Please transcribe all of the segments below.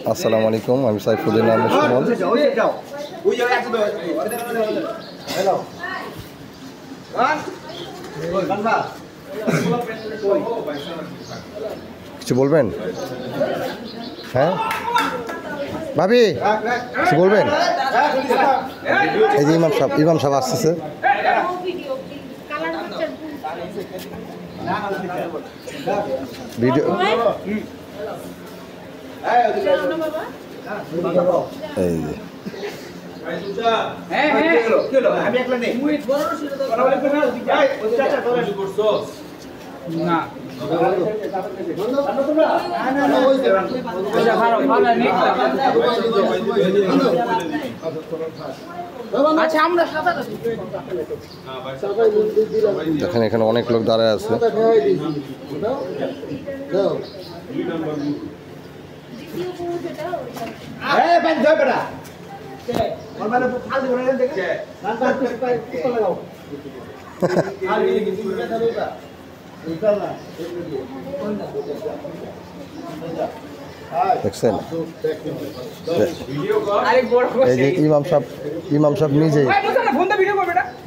আসসালামু আলাইকুম, আমি সাইফুদ্দিন আহমেদ সুমন। কিছু বলবেন? হ্যাঁ ভাবি, কিছু বলবেন? এই যে ইমাম সাহেব আসতেছে। ভিডিও এই যে দেখেন এখানে অনেক লোক দাঁড়ায় আছে। দেখছেন এই যে ইমাম সাহেব নিজেই।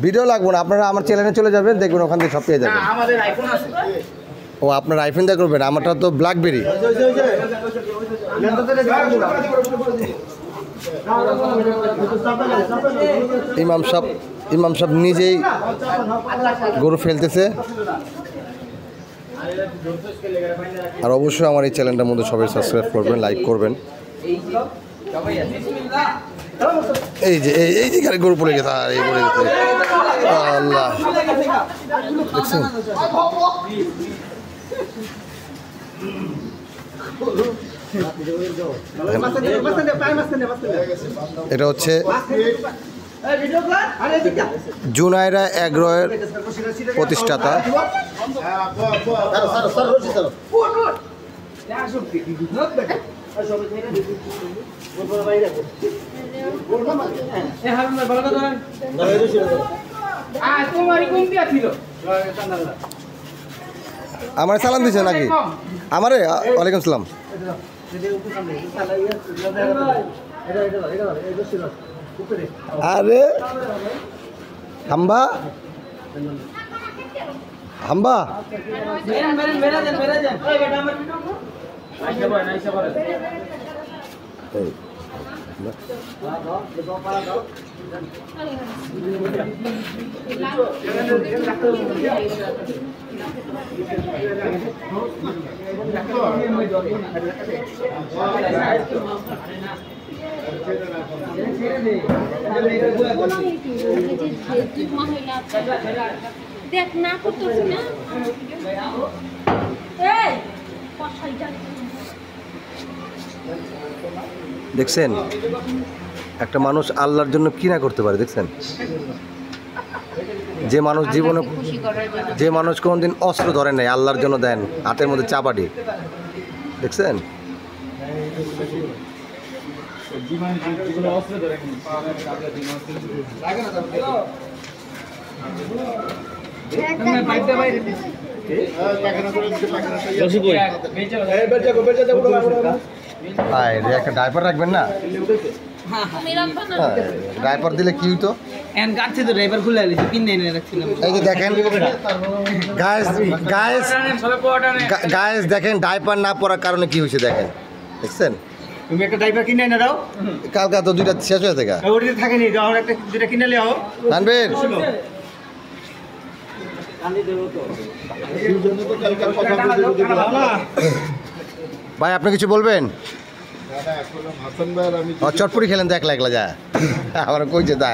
ভিডিও লাগবে না, আপনারা আমার চ্যানেলে চলে যাবেন, দেখবেন ওখান থেকে সব পেয়ে যাবেন। ও আপনার আইফোন দিয়ে করবেন, আমারটা তো ব্ল্যাকবেরি। ইমাম সাহেব নিজেই গরু ফেলতেছে। আর অবশ্যই আমার এই চ্যানেলটার মধ্যে সবাই সাবস্ক্রাইব করবেন, লাইক করবেন। এই যে গাড়ি গরু পড়ে গেছে, আর এই পড়ে গেছে। আল্লাহ, দেখছেন এটা হচ্ছে জুনাইরা এগ্রোয়ের প্রতিষ্ঠাতা। আমার সালাম দিছে নাকি? আমারে ওয়ালাইকুম সালাম। আরে হাম্বা দেখ না করতেছি না। দেখছেন একটা মানুষ আল্লাহর জন্য কি না করতে পারে? দেখছেন যে মানুষ কোনোদিন অস্ত্র ধরে নাই, আল্লাহর জন্য দেন হাতের মধ্যে চাপাটি। দেখছেন একটা ডাইপার রাখবেন না? ডাইপার দিলে কি হইতো? এই যে দেখেন গাইস, দেখেন ডাইপার না পরার কারণে কি হয়েছে দেখেন। দেখছেন তুমি একটা ডাইপার কিনে এনে দাও। কালকে তো দুইটা শেষ হয়ে থাকে, ওটা থাকেনি, একটা দুইটা কিনে লিও আনবেন। ভাই আপনি কিছু বলবেন? চটপুরি খেলেন তো একলা যা, আমার কইছে দা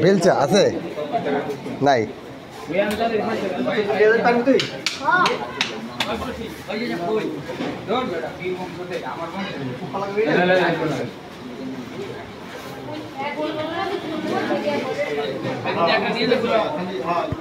বেলচা আছে নাই?